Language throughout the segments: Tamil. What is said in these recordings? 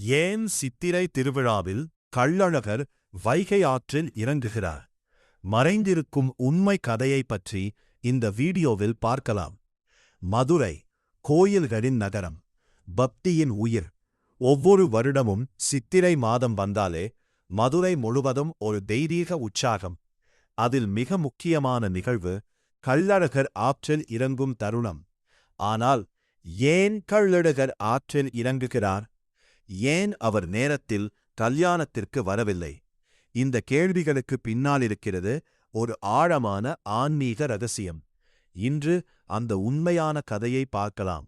ஏன் சித்திரை திருவிழாவில் கள்ளழகர் வைகை ஆற்றில் இறங்குகிறார்? மறைந்திருக்கும் உண்மை கதையைப் பற்றி இந்த வீடியோவில் பார்க்கலாம். மதுரை கோயில்களின் நகரம், பக்தியின் உயிர். ஒவ்வொரு வருடமும் சித்திரை மாதம் வந்தாலே மதுரை முழுவதும் ஒரு தெய்வீக உற்சாகம். அதில் மிக முக்கியமான நிகழ்வு கள்ளழகர் ஆற்றில் இறங்கும் தருணம். ஆனால் ஏன் கள்ளழகர் ஆற்றில் இறங்குகிறார்? ஏன் அவர் நேரத்தில் கல்யாணத்திற்கு வரவில்லை? இந்த கேள்விகளுக்கு பின்னாலிருக்கிறது ஒரு ஆழமான ஆன்மீக ரகசியம். இன்று அந்த உண்மையான கதையை பார்க்கலாம்.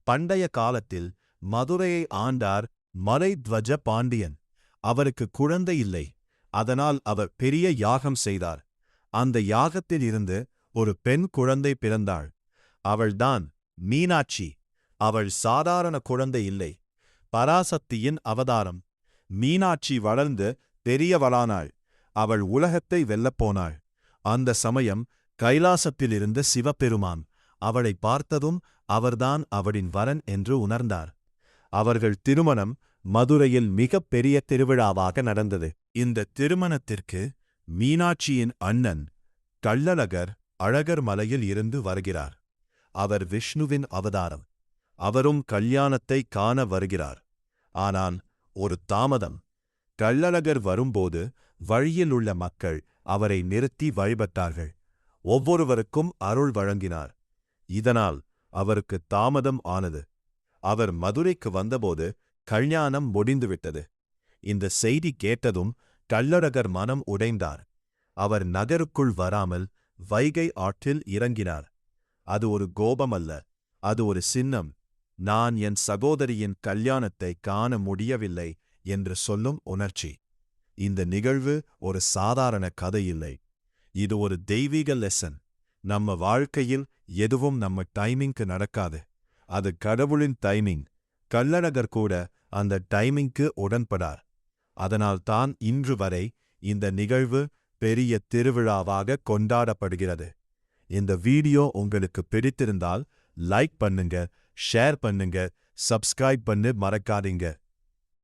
பண்டைய காலத்தில் மதுரையை ஆண்டார் மலைத்வஜ பாண்டியன். அவருக்கு குழந்தை இல்லை. அதனால் அவர் பெரிய யாகம் செய்தார். அந்த யாகத்தில் இருந்து ஒரு பெண் குழந்தை பிறந்தாள். அவள்தான் மீனாட்சி. அவள் சாதாரண குழந்தை இல்லை, பராசக்தியின் அவதாரம். மீனாட்சி வளர்ந்து பெரியவளானாள். அவள் உலகத்தை வெல்லப்போனாள். அந்த சமயம் கைலாசத்திலிருந்த சிவபெருமான் அவளை பார்த்ததும் அவர்தான் அவளின் வரன் என்று உணர்ந்தார். அவர்கள் திருமணம் மதுரையில் மிகப் பெரிய திருவிழாவாக நடந்தது. இந்த திருமணத்திற்கு மீனாட்சியின் அண்ணன் கள்ளழகர் அழகர் மலையில் இருந்து வருகிறார். அவர் விஷ்ணுவின் அவதாரம். அவரும் கல்யாணத்தை காண வருகிறார். ஆனால் ஒரு தாமதம். கள்ளழகர் வரும்போது வழியில் உள்ள மக்கள் அவரை நிறுத்தி வழிபட்டார்கள். ஒவ்வொருவருக்கும் அருள் வழங்கினார். இதனால் அவருக்கு தாமதம் ஆனது. அவர் மதுரைக்கு வந்தபோது கல்யாணம் முடிந்துவிட்டது. இந்த செய்தி கேட்டதும் கள்ளழகர் மனம் உடைந்தார். அவர் நகருக்குள் வராமல் வைகை ஆற்றில் இறங்கினார். அது ஒரு கோபமல்ல, அது ஒரு சின்னம். நான் என் சகோதரியின் கல்யாணத்தை காண முடியவில்லை என்று சொல்லும் உணர்ச்சி. இந்த நிகழ்வு ஒரு சாதாரண கதையில்லை. இது ஒரு தெய்வீக லெசன். நம்ம வாழ்க்கையில் எதுவும் நம்ம டைமிங்க்கு நடக்காது. அது கடவுளின் டைமிங். கள்ளழகர் கூட அந்த டைமிங்க்கு உடன்படார். அதனால்தான் இன்று வரை இந்த நிகழ்வு பெரிய திருவிழாவாக கொண்டாடப்படுகிறது. இந்த வீடியோ உங்களுக்கு பிடித்திருந்தால் லைக் பண்ணுங்க, ஷேர் பண்ணுங்க, சப்ஸ்கிரைப் பண்ண மறக்காதீங்க.